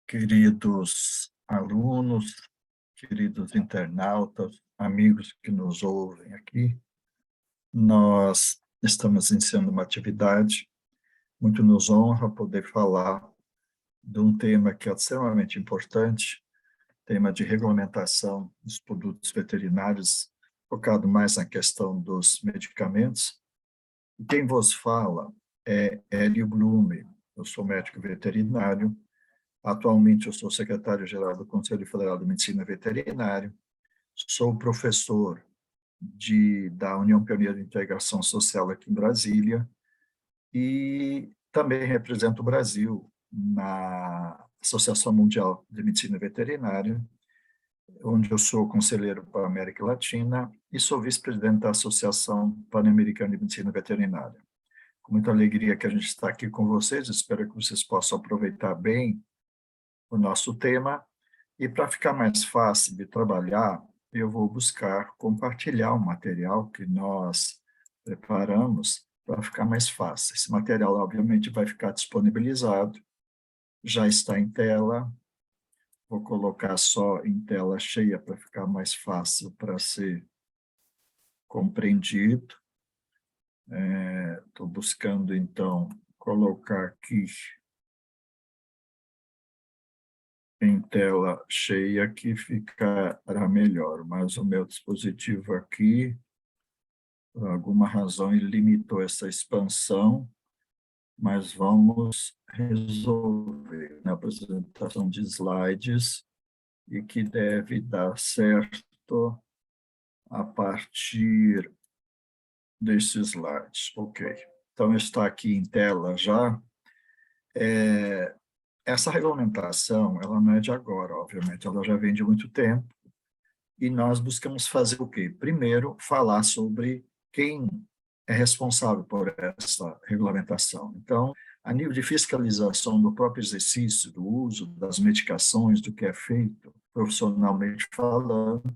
Queridos alunos, queridos internautas, amigos que nos ouvem aqui, nós estamos iniciando uma atividade, muito nos honra poder falar de um tema que é extremamente importante, tema de regulamentação dos produtos veterinários, focado mais na questão dos medicamentos. E quem vos fala é Hélio Blume, eu sou médico veterinário. Atualmente, eu sou secretário-geral do Conselho Federal de Medicina Veterinária, sou professor da União Pioneira de Integração Social aqui em Brasília e também represento o Brasil na Associação Mundial de Medicina Veterinária, onde eu sou conselheiro para a América Latina e sou vice-presidente da Associação Pan-Americana de Medicina Veterinária. Com muita alegria que a gente está aqui com vocês, espero que vocês possam aproveitar bem o nosso tema, e para ficar mais fácil de trabalhar, eu vou buscar compartilhar o material que nós preparamos para ficar mais fácil. Esse material, obviamente, vai ficar disponibilizado, já está em tela, vou colocar só em tela cheia para ficar mais fácil para ser compreendido. Estou buscando, então, colocar aqui em tela cheia que ficará melhor, mas o meu dispositivo aqui, por alguma razão, ele limitou essa expansão, mas vamos resolver na apresentação de slides e que deve dar certo a partir desses slides. Ok. Então, está aqui em tela já. Essa regulamentação, ela não é de agora, obviamente, ela já vem de muito tempo, e nós buscamos fazer o quê? Primeiro, falar sobre quem é responsável por essa regulamentação. Então, a nível de fiscalização do próprio exercício, do uso das medicações, do que é feito, profissionalmente falando,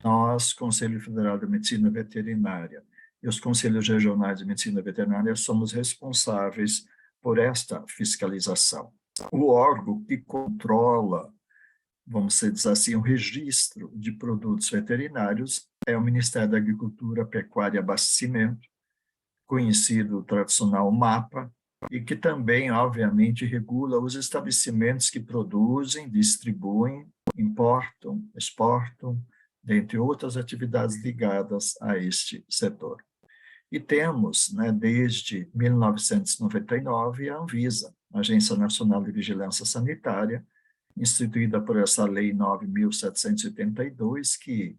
nós, Conselho Federal de Medicina Veterinária e os Conselhos Regionais de Medicina Veterinária, somos responsáveis por esta fiscalização. O órgão que controla, vamos dizer assim, o registro de produtos veterinários é o Ministério da Agricultura, Pecuária e Abastecimento, conhecido tradicional MAPA, e que também, obviamente, regula os estabelecimentos que produzem, distribuem, importam, exportam, dentre outras atividades ligadas a este setor. E temos, desde 1999, a Anvisa, Agência Nacional de Vigilância Sanitária, instituída por essa Lei 9.782, que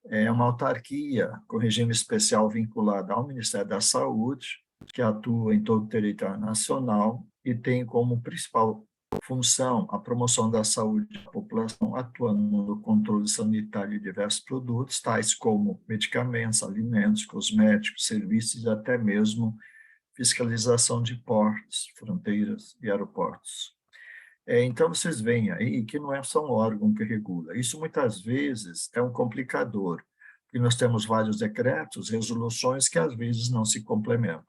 é uma autarquia com regime especial vinculada ao Ministério da Saúde, que atua em todo o território nacional e tem como principal função a promoção da saúde da população, atuando no controle sanitário de diversos produtos, tais como medicamentos, alimentos, cosméticos, serviços e até mesmo fiscalização de portos, fronteiras e aeroportos. Então, vocês veem aí que não é só um órgão que regula. Isso, muitas vezes, é um complicador, porque nós temos vários decretos, resoluções que, às vezes, não se complementam.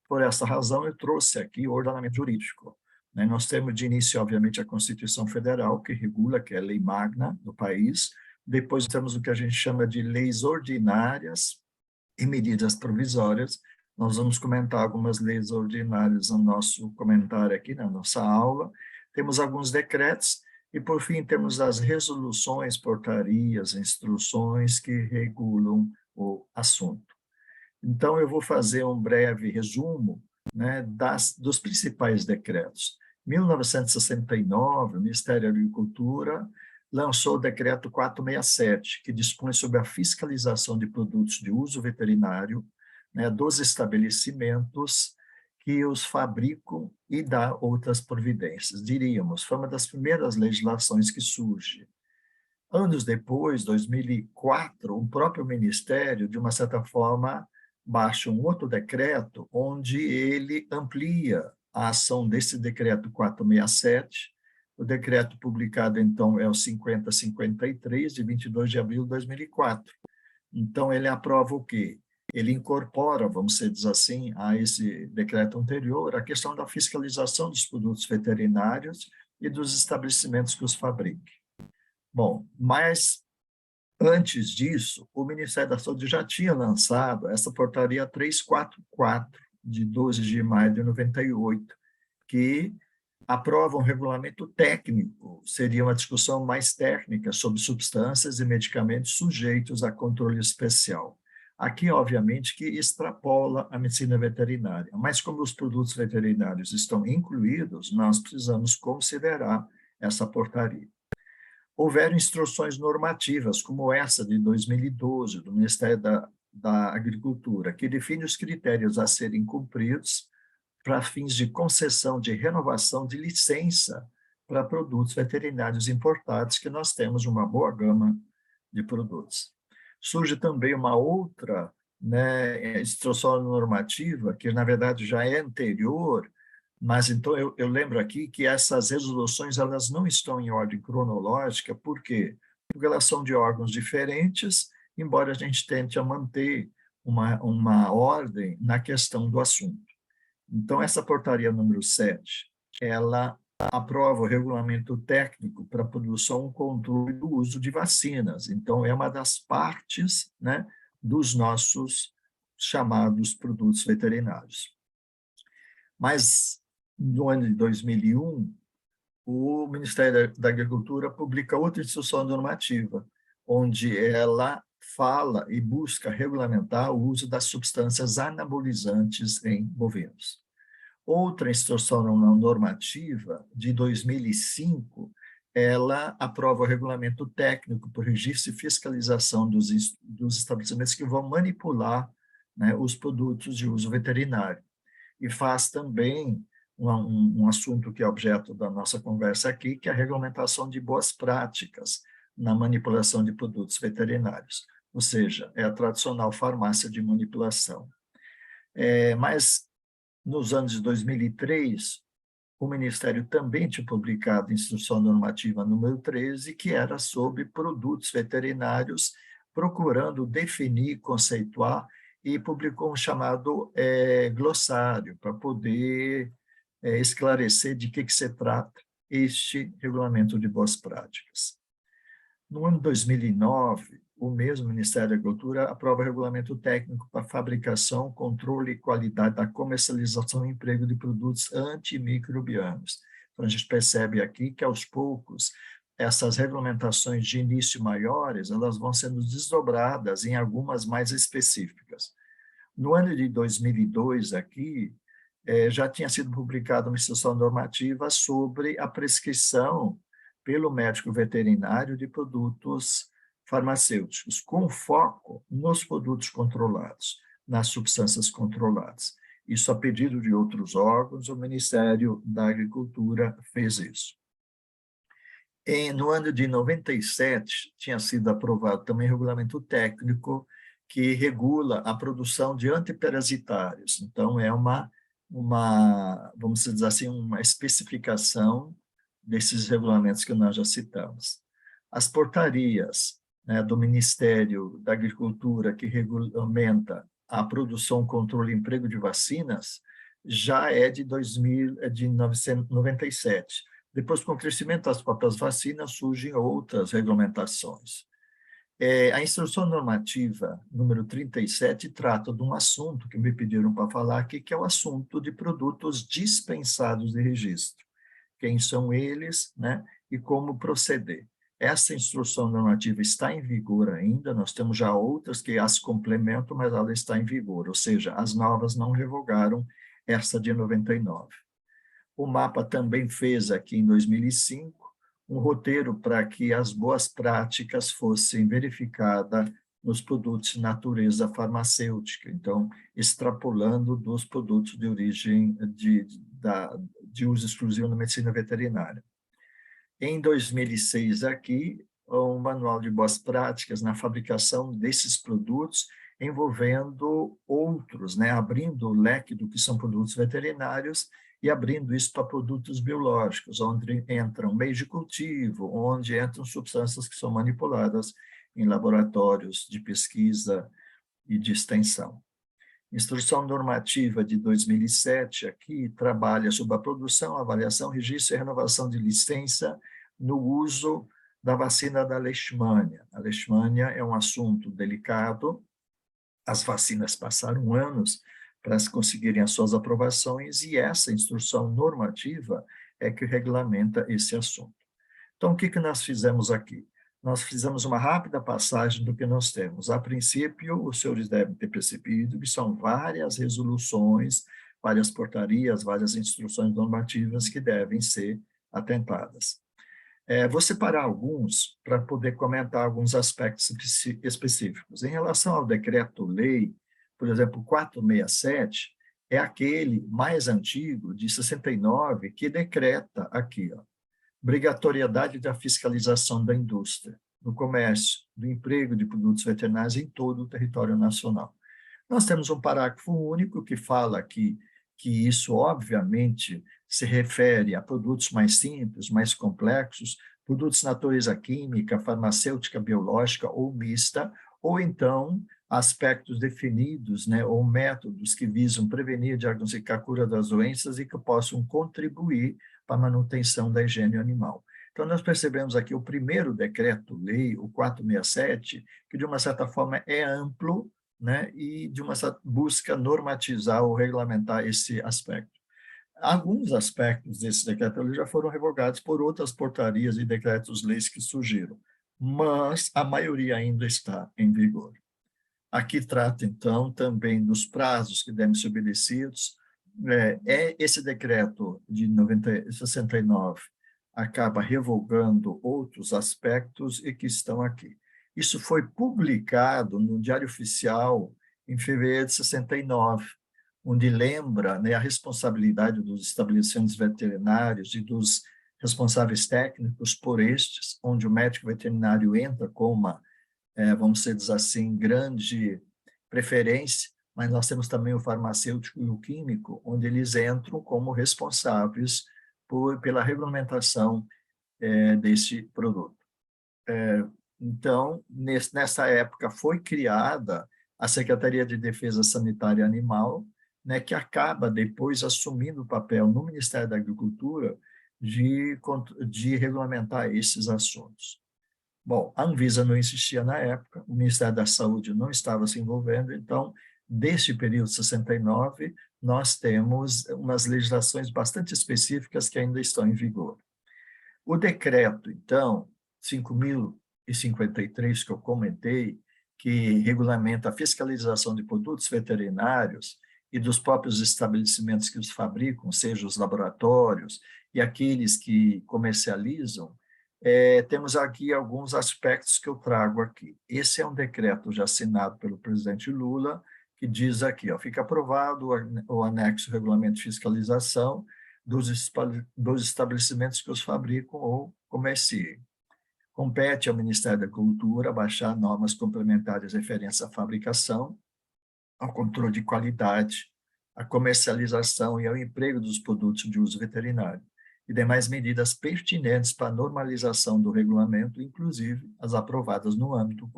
Por essa razão, eu trouxe aqui o ordenamento jurídico. Nós temos, de início, obviamente, a Constituição Federal, que regula, que é a lei magna do país. Depois, temos o que a gente chama de leis ordinárias e medidas provisórias. Nós vamos comentar algumas leis ordinárias no nosso comentário aqui, na nossa aula. Temos alguns decretos e, por fim, temos as resoluções, portarias, instruções que regulam o assunto. Então, eu vou fazer um breve resumo dos principais decretos. Em 1969, o Ministério da Agricultura lançou o Decreto 467, que dispõe sobre a fiscalização de produtos de uso veterinário dos estabelecimentos que os fabricam e dá outras providências. Diríamos, foi uma das primeiras legislações que surge. Anos depois, 2004, o próprio Ministério, de uma certa forma, baixa um outro decreto, onde ele amplia a ação desse decreto 467. O decreto publicado, então, é o 5053, de 22 de abril de 2004. Então, ele aprova o quê? Ele incorpora, vamos dizer assim, a esse decreto anterior, a questão da fiscalização dos produtos veterinários e dos estabelecimentos que os fabriquem. Bom, mas antes disso, o Ministério da Saúde já tinha lançado essa portaria 344, de 12 de maio de 98, que aprova um regulamento técnico, seria uma discussão mais técnica sobre substâncias e medicamentos sujeitos a controle especial. Aqui, obviamente, que extrapola a medicina veterinária, mas como os produtos veterinários estão incluídos, nós precisamos considerar essa portaria. Houveram instruções normativas, como essa de 2012, do Ministério da Agricultura, que define os critérios a serem cumpridos para fins de concessão de renovação de licença para produtos veterinários importados, que nós temos uma boa gama de produtos. Surge também uma outra, né, instrução normativa, que na verdade já é anterior, mas então eu lembro aqui que essas resoluções elas não estão em ordem cronológica, por quê? Porque elas são de órgãos diferentes, embora a gente tente a manter uma ordem na questão do assunto. Então, essa portaria número 7, ela aprova o regulamento técnico para a produção e controle do uso de vacinas. Então, é uma das partes, né, dos nossos chamados produtos veterinários. Mas, no ano de 2001, o Ministério da Agricultura publica outra instrução normativa, onde ela fala e busca regulamentar o uso das substâncias anabolizantes em bovinos. Outra instrução normativa, de 2005, ela aprova o regulamento técnico para o registro e fiscalização dos estabelecimentos que vão manipular, né, os produtos de uso veterinário. E faz também um assunto que é objeto da nossa conversa aqui, que é a regulamentação de boas práticas na manipulação de produtos veterinários, ou seja, é a tradicional farmácia de manipulação. Mas, nos anos de 2003, o Ministério também tinha publicado a Instrução Normativa número 13, que era sobre produtos veterinários, procurando definir, conceituar, e publicou um chamado glossário, para poder esclarecer de que se trata este regulamento de boas práticas. No ano 2009, o mesmo Ministério da Agricultura aprova o regulamento técnico para fabricação, controle e qualidade da comercialização e emprego de produtos antimicrobianos. Então, a gente percebe aqui que, aos poucos, essas regulamentações de início maiores, elas vão sendo desdobradas em algumas mais específicas. No ano de 2002, aqui, já tinha sido publicada uma instrução normativa sobre a prescrição pelo médico veterinário de produtos farmacêuticos, com foco nos produtos controlados, nas substâncias controladas. Isso a pedido de outros órgãos, o Ministério da Agricultura fez isso. No ano de 97, tinha sido aprovado também regulamento técnico que regula a produção de antiparasitários. Então, é vamos dizer assim, uma especificação desses regulamentos que nós já citamos. As portarias, né, do Ministério da Agricultura, que regulamenta a produção, controle e emprego de vacinas, já é de 1997. Depois, com o crescimento das próprias vacinas, surgem outras regulamentações. A Instrução Normativa número 37 trata de um assunto que me pediram para falar aqui, que é o assunto de produtos dispensados de registro. Quem são eles, né, e como proceder. Essa instrução normativa está em vigor ainda, nós temos já outras que as complementam, mas ela está em vigor, ou seja, as novas não revogaram essa de 99. O MAPA também fez aqui em 2005 um roteiro para que as boas práticas fossem verificadas nos produtos de natureza farmacêutica, então, extrapolando dos produtos de origem de uso exclusivo na medicina veterinária. Em 2006, aqui, um manual de boas práticas na fabricação desses produtos, envolvendo outros, né, abrindo o leque do que são produtos veterinários e abrindo isso para produtos biológicos, onde entram meios de cultivo, onde entram substâncias que são manipuladas em laboratórios de pesquisa e de extensão. Instrução normativa de 2007, aqui, trabalha sobre a produção, avaliação, registro e renovação de licença no uso da vacina da leishmania. A leishmania é um assunto delicado, as vacinas passaram anos para se conseguirem as suas aprovações, e essa instrução normativa é que regulamenta esse assunto. Então, o que nós fizemos aqui? Nós fizemos uma rápida passagem do que nós temos. A princípio, os senhores devem ter percebido que são várias resoluções, várias portarias, várias instruções normativas que devem ser atentadas. Vou separar alguns para poder comentar alguns aspectos específicos. Em relação ao decreto-lei, por exemplo, 467, é aquele mais antigo, de 69, que decreta aqui, ó, obrigatoriedade da fiscalização da indústria, do comércio, do emprego de produtos veterinários em todo o território nacional. Nós temos um parágrafo único que fala aqui que isso, obviamente, se refere a produtos mais simples, mais complexos, produtos de natureza química, farmacêutica, biológica ou mista, ou então aspectos definidos, né, ou métodos que visam prevenir, diagnosticar a cura das doenças e que possam contribuir para a manutenção da higiene animal. Então, nós percebemos aqui o primeiro decreto-lei, o 467, que de uma certa forma é amplo, né, e de uma busca normatizar ou regulamentar esse aspecto. Alguns aspectos desse decreto-lei já foram revogados por outras portarias e decretos-leis que surgiram, mas a maioria ainda está em vigor. Aqui trata, então, também dos prazos que devem ser obedecidos. Esse decreto de 69 acaba revogando outros aspectos e que estão aqui. Isso foi publicado no Diário Oficial em fevereiro de 69, onde lembra, né, a responsabilidade dos estabelecimentos veterinários e dos responsáveis técnicos por estes, onde o médico veterinário entra com uma, vamos dizer assim, grande preferência, mas nós temos também o farmacêutico e o químico, onde eles entram como responsáveis pela regulamentação deste produto. Então, nessa época, foi criada a Secretaria de Defesa Sanitária Animal, né, que acaba depois assumindo o papel no Ministério da Agricultura de regulamentar esses assuntos. Bom, a Anvisa não existia na época, o Ministério da Saúde não estava se envolvendo, então, deste período 69, nós temos umas legislações bastante específicas que ainda estão em vigor. O decreto, então, 5.053, que eu comentei, que regulamenta a fiscalização de produtos veterinários e dos próprios estabelecimentos que os fabricam, seja os laboratórios e aqueles que comercializam, temos aqui alguns aspectos que eu trago aqui. Esse é um decreto já assinado pelo presidente Lula, que diz aqui, ó, fica aprovado o anexo regulamento de fiscalização dos estabelecimentos que os fabricam ou comerciam. Compete ao Ministério da Cultura baixar normas complementares referentes à fabricação, ao controle de qualidade, à comercialização e ao emprego dos produtos de uso veterinário, e demais medidas pertinentes para a normalização do regulamento, inclusive as aprovadas no âmbito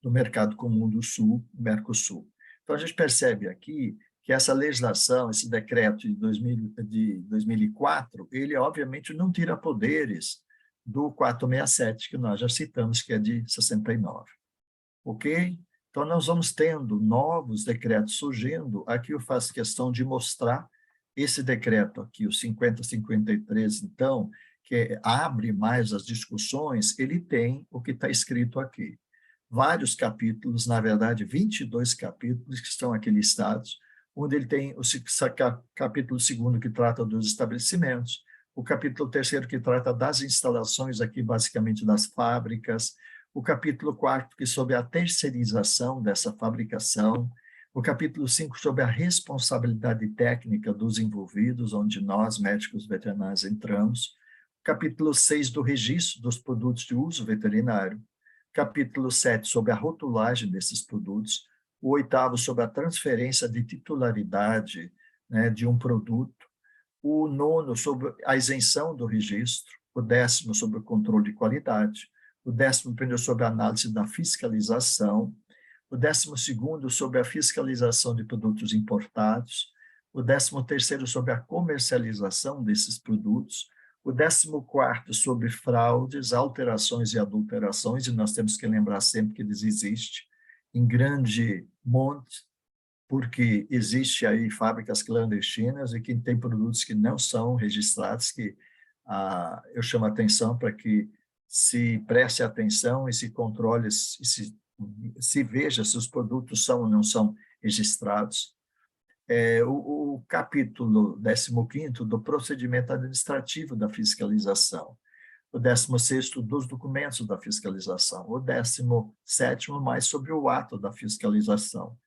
do Mercado Comum do Sul, Mercosul. Então, a gente percebe aqui que essa legislação, esse decreto de 2004, ele obviamente não tira poderes do 467, que nós já citamos, que é de 69. Ok? Então, nós vamos tendo novos decretos surgindo. Aqui eu faço questão de mostrar esse decreto aqui, o 5053, então, que abre mais as discussões, ele tem o que está escrito aqui. Vários capítulos, na verdade, 22 capítulos que estão aqui listados, onde ele tem o capítulo 2º que trata dos estabelecimentos, o capítulo 3º que trata das instalações aqui, basicamente das fábricas, o capítulo 4º que é sobre a terceirização dessa fabricação, o capítulo 5 sobre a responsabilidade técnica dos envolvidos, onde nós, médicos veterinários, entramos, o capítulo 6 do registro dos produtos de uso veterinário, capítulo 7 sobre a rotulagem desses produtos, o 8º sobre a transferência de titularidade, né, de um produto, o 9º sobre a isenção do registro, o 10º sobre o controle de qualidade, o 11º sobre a análise da fiscalização, o 12º sobre a fiscalização de produtos importados, o 13º sobre a comercialização desses produtos, o 14º sobre fraudes, alterações e adulterações, e nós temos que lembrar sempre que eles existem em grande monte, porque existe aí fábricas clandestinas e que tem produtos que não são registrados, que eu chamo a atenção para que se preste atenção e se controle, se veja se os produtos são ou não são registrados. O capítulo 15º do procedimento administrativo da fiscalização, o 16º dos documentos da fiscalização, o 17º mais sobre o ato da fiscalização,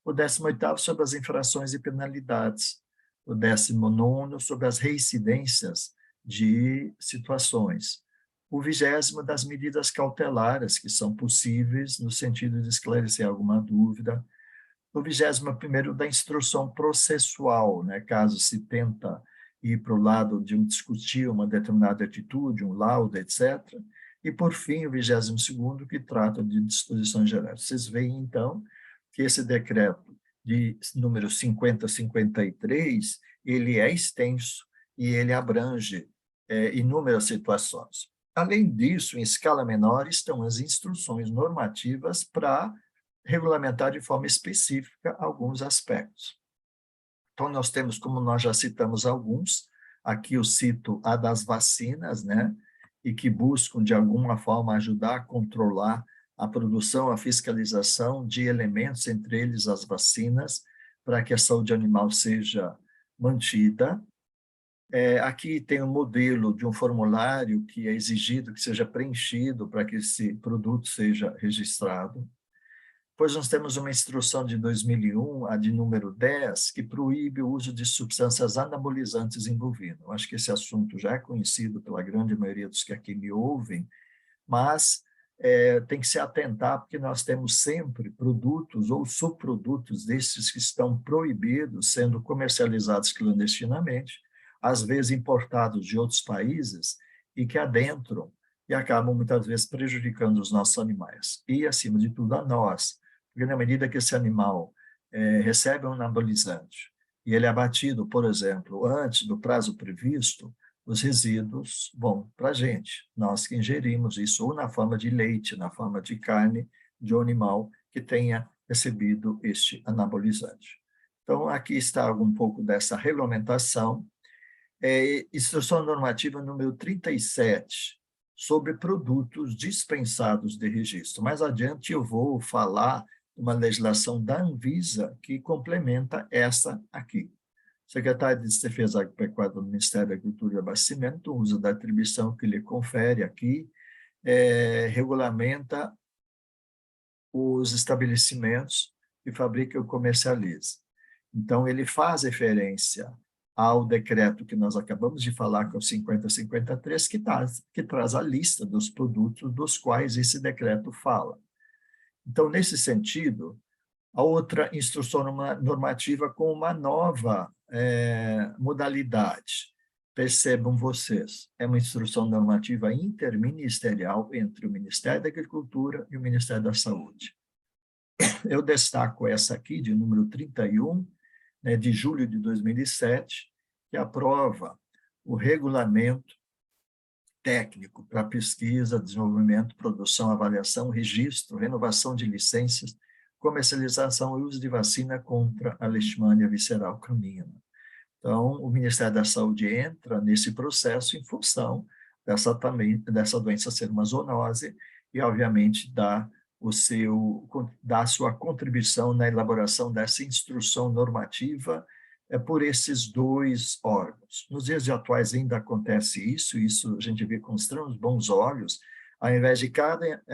o 18º sobre as infrações e penalidades, o 19º sobre as reincidências de situações, o 20º das medidas cautelares que são possíveis no sentido de esclarecer alguma dúvida, o 21º da instrução processual, né, caso se tenta ir para o lado de discutir uma determinada atitude, um laudo, etc. E, por fim, o 22º, que trata de disposições gerais. Vocês veem, então, que esse decreto de número 5053, ele é extenso e ele abrange inúmeras situações. Além disso, em escala menor, estão as instruções normativas para regulamentar de forma específica alguns aspectos. Então, nós temos, como nós já citamos alguns, aqui eu cito a das vacinas, né, e que buscam, de alguma forma, ajudar a controlar a produção, a fiscalização de elementos, entre eles as vacinas, para que a saúde animal seja mantida. Aqui tem um modelo de um formulário que é exigido que seja preenchido para que esse produto seja registrado. Pois nós temos uma instrução de 2001, a de número 10, que proíbe o uso de substâncias anabolizantes em bovino. Eu acho que esse assunto já é conhecido pela grande maioria dos que aqui me ouvem, mas tem que se atentar, porque nós temos sempre produtos ou subprodutos desses que estão proibidos, sendo comercializados clandestinamente, às vezes importados de outros países, e que adentram e acabam muitas vezes prejudicando os nossos animais. E, acima de tudo, a nós. Porque na medida que esse animal recebe um anabolizante e ele é abatido, por exemplo, antes do prazo previsto, os resíduos vão para a gente. Nós que ingerimos isso ou na forma de leite, na forma de carne de um animal que tenha recebido este anabolizante. Então, aqui está um pouco dessa regulamentação. Instrução normativa número 37, sobre produtos dispensados de registro. Mais adiante eu vou falar uma legislação da Anvisa que complementa essa aqui. O secretário de Defesa Agropecuária do Ministério da Agricultura e Abastecimento, o uso da atribuição que lhe confere aqui, regulamenta os estabelecimentos que fabricam e comercializam. Então, ele faz referência ao decreto que nós acabamos de falar, que é o 5053, que traz a lista dos produtos dos quais esse decreto fala. Então, nesse sentido, a outra instrução normativa com uma nova modalidade. Percebam vocês, é uma instrução normativa interministerial entre o Ministério da Agricultura e o Ministério da Saúde. Eu destaco essa aqui, de número 31, né, de julho de 2007, que aprova o regulamento técnico para pesquisa, desenvolvimento, produção, avaliação, registro, renovação de licenças, comercialização e uso de vacina contra a leishmania visceral canina. Então, o Ministério da Saúde entra nesse processo em função dessa doença ser uma zoonose e, obviamente, dá a sua contribuição na elaboração dessa instrução normativa por esses dois órgãos. Nos dias atuais ainda acontece isso a gente vê com extremos bons olhos, ao invés de cada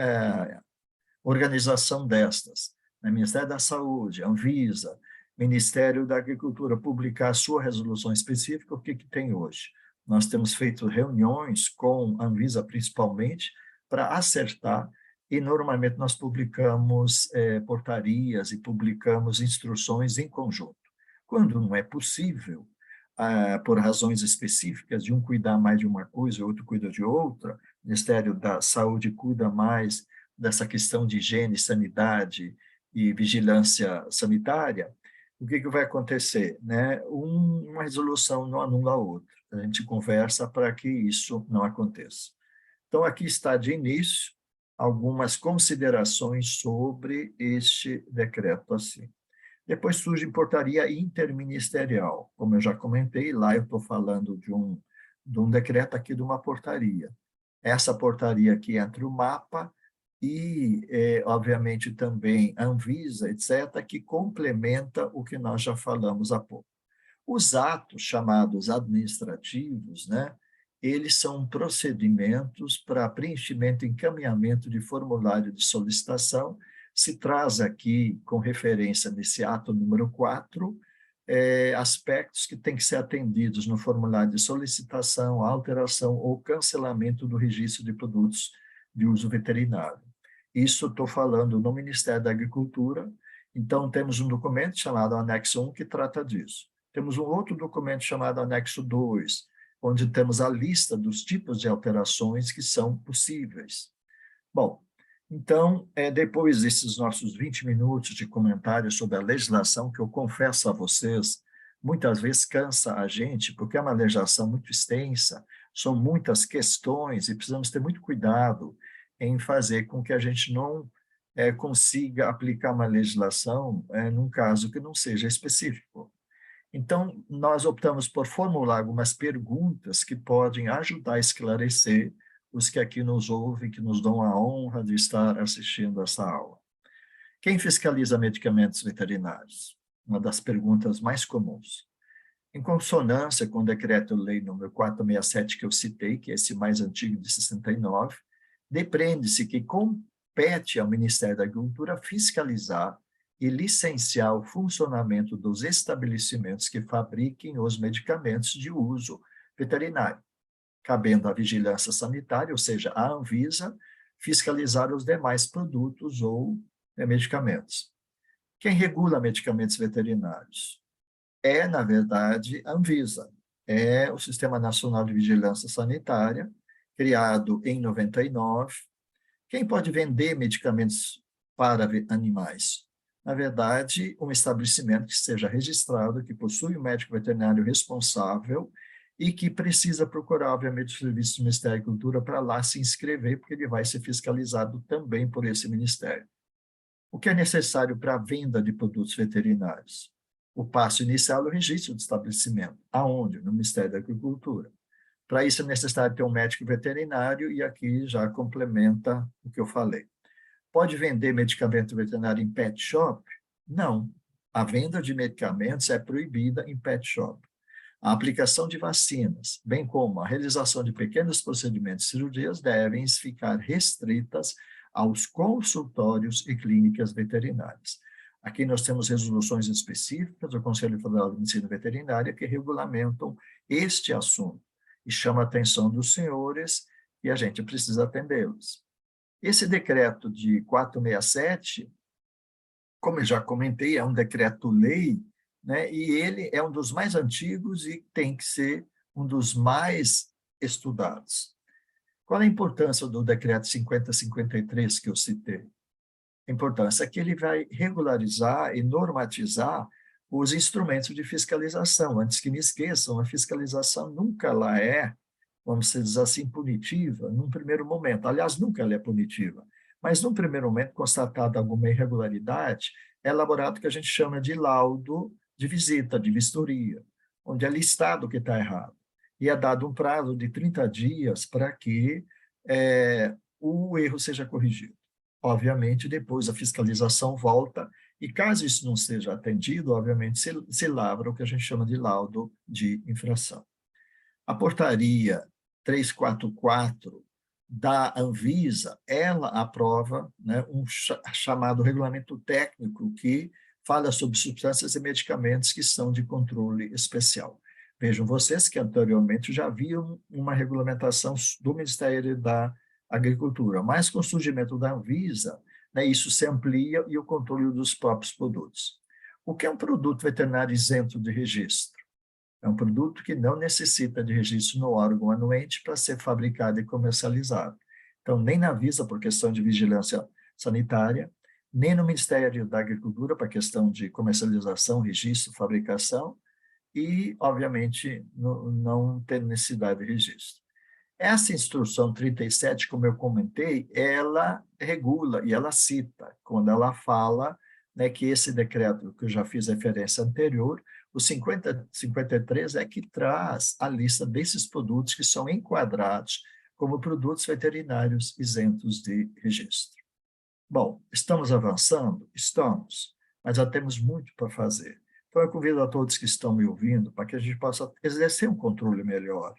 organização destas, né, Ministério da Saúde, Anvisa, Ministério da Agricultura, publicar a sua resolução específica, o que tem hoje? Nós temos feito reuniões com a Anvisa, principalmente, para acertar, e normalmente nós publicamos portarias e publicamos instruções em conjunto. Quando não é possível, por razões específicas, de um cuidar mais de uma coisa, o outro cuida de outra, o Ministério da Saúde cuida mais dessa questão de higiene, sanidade e vigilância sanitária, o que vai acontecer? Né? Uma resolução não anula a outra. A gente conversa para que isso não aconteça. Então, aqui está de início algumas considerações sobre este decreto assim. Depois surge portaria interministerial. Como eu já comentei, lá eu estou falando de um decreto aqui de uma portaria. Essa portaria aqui entra o mapa e, obviamente, também a Anvisa, etc., que complementa o que nós já falamos há pouco. Os atos chamados administrativos, né, eles são procedimentos para preenchimento e encaminhamento de formulário de solicitação. Se traz aqui, com referência nesse ato número 4, aspectos que têm que ser atendidos no formulário de solicitação, alteração ou cancelamento do registro de produtos de uso veterinário. Isso estou falando no Ministério da Agricultura, então temos um documento chamado Anexo 1 que trata disso. Temos um outro documento chamado Anexo 2, onde temos a lista dos tipos de alterações que são possíveis. Bom, então, depois desses nossos 20 minutos de comentário sobre a legislação, que eu confesso a vocês, muitas vezes cansa a gente, porque é uma legislação muito extensa, são muitas questões e precisamos ter muito cuidado em fazer com que a gente não consiga aplicar uma legislação num caso que não seja específico. Então, nós optamos por formular algumas perguntas que podem ajudar a esclarecer os que aqui nos ouvem, que nos dão a honra de estar assistindo essa aula. Quem fiscaliza medicamentos veterinários? Uma das perguntas mais comuns. Em consonância com o Decreto-Lei nº 467 que eu citei, que é esse mais antigo de 69, depreende-se que compete ao Ministério da Agricultura fiscalizar e licenciar o funcionamento dos estabelecimentos que fabriquem os medicamentos de uso veterinário, cabendo à vigilância sanitária, ou seja, à Anvisa, fiscalizar os demais produtos ou medicamentos. Quem regula medicamentos veterinários? Na verdade, a Anvisa. É o Sistema Nacional de Vigilância Sanitária, criado em 99. Quem pode vender medicamentos para animais? Na verdade, um estabelecimento que seja registrado, que possui um médico veterinário responsável e que precisa procurar, obviamente, o serviço do Ministério da Agricultura para lá se inscrever, porque ele vai ser fiscalizado também por esse ministério. O que é necessário para a venda de produtos veterinários? O passo inicial é o registro do estabelecimento. Aonde? No Ministério da Agricultura. Para isso é necessário ter um médico veterinário e aqui já complementa o que eu falei. Pode vender medicamento veterinário em pet shop? Não. A venda de medicamentos é proibida em pet shop. A aplicação de vacinas, bem como a realização de pequenos procedimentos de cirurgias, devem ficar restritas aos consultórios e clínicas veterinárias. Aqui nós temos resoluções específicas do Conselho Federal de Medicina Veterinária que regulamentam este assunto e chama a atenção dos senhores e a gente precisa atendê-los. Esse decreto de 467, como eu já comentei, é um decreto-lei, né, e ele é um dos mais antigos e tem que ser um dos mais estudados. Qual a importância do decreto 5053 que eu citei? A importância é que ele vai regularizar e normatizar os instrumentos de fiscalização. Antes que me esqueçam, a fiscalização nunca ela é, vamos dizer assim, punitiva num primeiro momento. Aliás, nunca ela é punitiva. Mas num primeiro momento, constatada alguma irregularidade, é elaborado o que a gente chama de laudo de visita, de vistoria, onde é listado o que está errado. E é dado um prazo de 30 dias para que o erro seja corrigido. Obviamente, depois a fiscalização volta e, caso isso não seja atendido, obviamente, se lavra o que a gente chama de laudo de infração. A portaria 344 da Anvisa, ela aprova, né, um chamado regulamento técnico que fala sobre substâncias e medicamentos que são de controle especial. Vejam vocês que anteriormente já haviam uma regulamentação do Ministério da Agricultura, mas com o surgimento da Anvisa, né, isso se amplia e o controle dos próprios produtos. O que é um produto veterinário isento de registro? É um produto que não necessita de registro no órgão anuente para ser fabricado e comercializado. Então, nem na Anvisa, por questão de vigilância sanitária, nem no Ministério da Agricultura, para a questão de comercialização, registro, fabricação, e, obviamente, não tem necessidade de registro. Essa instrução 37, como eu comentei, ela regula e ela cita, quando ela fala, né, que esse decreto, que eu já fiz referência anterior, o 53 é que traz a lista desses produtos que são enquadrados como produtos veterinários isentos de registro. Bom, estamos avançando? Estamos, mas já temos muito para fazer. Então, eu convido a todos que estão me ouvindo para que a gente possa exercer um controle melhor,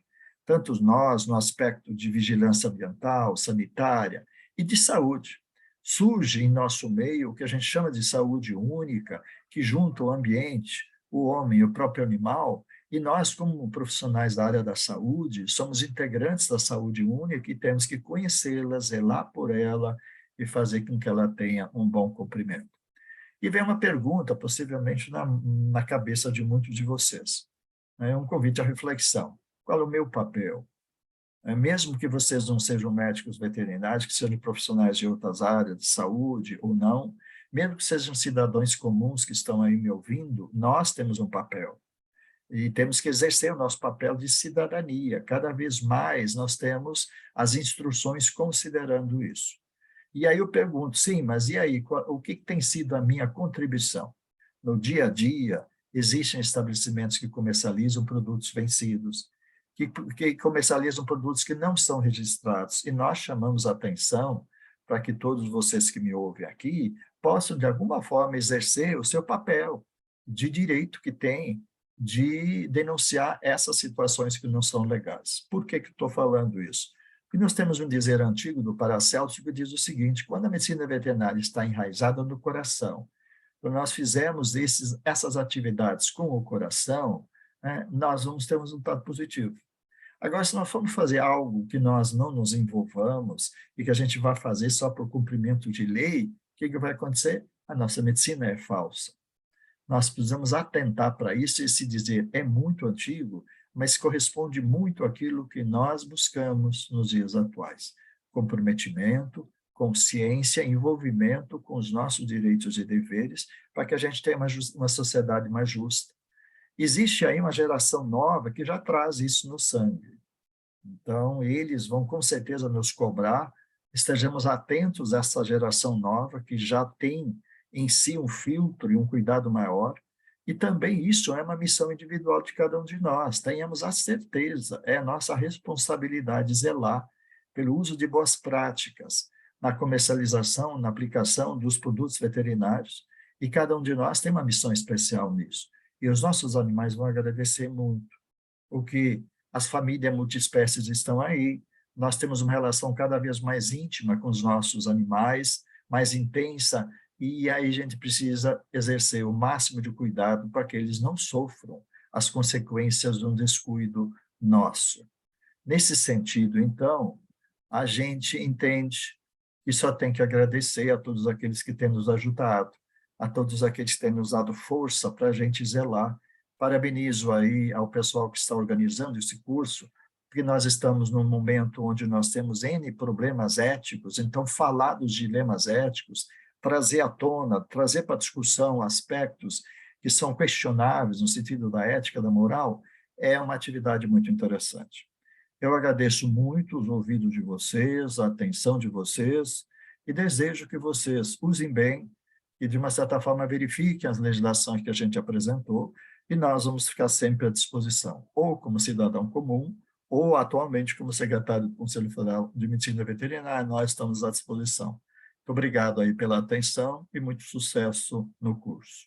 tanto nós, no aspecto de vigilância ambiental, sanitária e de saúde. Surge em nosso meio o que a gente chama de saúde única, que junta o ambiente, o homem e o próprio animal, e nós, como profissionais da área da saúde, somos integrantes da saúde única e temos que conhecê-la, zelar por ela e fazer com que ela tenha um bom cumprimento. E vem uma pergunta, possivelmente na cabeça de muitos de vocês. É um convite à reflexão. Qual é o meu papel? Mesmo que vocês não sejam médicos veterinários, que sejam profissionais de outras áreas de saúde ou não, mesmo que sejam cidadãos comuns que estão aí me ouvindo, nós temos um papel. E temos que exercer o nosso papel de cidadania. Cada vez mais nós temos as instruções considerando isso. E aí eu pergunto, sim, mas e aí, o que tem sido a minha contribuição? No dia a dia, existem estabelecimentos que comercializam produtos vencidos, que comercializam produtos que não são registrados, e nós chamamos a atenção para que todos vocês que me ouvem aqui possam, de alguma forma, exercer o seu papel de direito que têm de denunciar essas situações que não são legais. Por que estou falando isso? E nós temos um dizer antigo do Paracéltico que diz o seguinte: quando a medicina veterinária está enraizada no coração, quando nós fizermos essas atividades com o coração, né, nós vamos ter um resultado positivo. Agora, se nós formos fazer algo que nós não nos envolvamos e que a gente vai fazer só por cumprimento de lei, o que vai acontecer? A nossa medicina é falsa. Nós precisamos atentar para isso. Esse dizer é muito antigo, mas corresponde muito àquilo que nós buscamos nos dias atuais: comprometimento, consciência, envolvimento com os nossos direitos e deveres, para que a gente tenha uma sociedade mais justa. Existe aí uma geração nova que já traz isso no sangue. Então, eles vão com certeza nos cobrar, estejamos atentos a essa geração nova que já tem em si um filtro e um cuidado maior, e também isso é uma missão individual de cada um de nós, tenhamos a certeza, é nossa responsabilidade zelar pelo uso de boas práticas na comercialização, na aplicação dos produtos veterinários, e cada um de nós tem uma missão especial nisso, e os nossos animais vão agradecer muito, porque as famílias multiespécies estão aí, nós temos uma relação cada vez mais íntima com os nossos animais, mais intensa, e aí a gente precisa exercer o máximo de cuidado para que eles não sofram as consequências de um descuido nosso. Nesse sentido, então, a gente entende que só tem que agradecer a todos aqueles que têm nos ajudado, a todos aqueles que têm nos dado força para a gente zelar. Parabenizo aí ao pessoal que está organizando esse curso, porque nós estamos num momento onde nós temos N problemas éticos, então falar dos dilemas éticos, trazer à tona, trazer para a discussão aspectos que são questionáveis no sentido da ética, da moral, é uma atividade muito interessante. Eu agradeço muito os ouvidos de vocês, a atenção de vocês, e desejo que vocês usem bem e, de uma certa forma, verifiquem as legislações que a gente apresentou, e nós vamos ficar sempre à disposição, ou como cidadão comum, ou atualmente como secretário do Conselho Federal de Medicina Veterinária, nós estamos à disposição. Muito obrigado aí pela atenção e muito sucesso no curso.